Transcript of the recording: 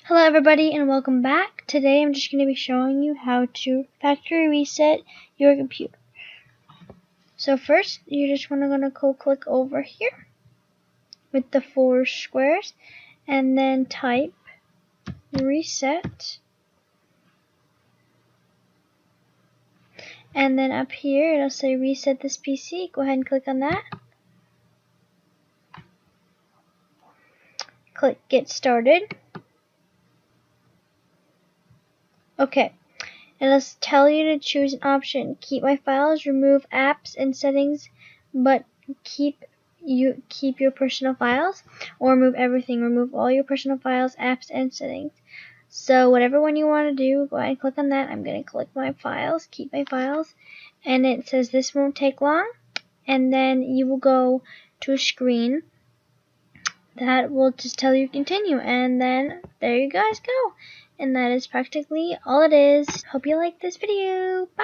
Hello everybody and welcome back. Today I'm just going to be showing you how to factory reset your computer. So first you just want to go click over here with the 4 squares and then type reset, and then up here it'll say reset this PC. Go ahead and click on that. Click get started. Okay. It'll tell you to choose an option: keep my files, remove apps and settings, but keep your personal files, or remove everything, remove all your personal files, apps and settings. So whatever one you want to do, go ahead and click on that. I'm going to click my files, keep my files, and it says this won't take long, and then you will go to a screen that will just tell you continue, and then there you guys go. And that is practically all it is. Hope you like this video. Bye!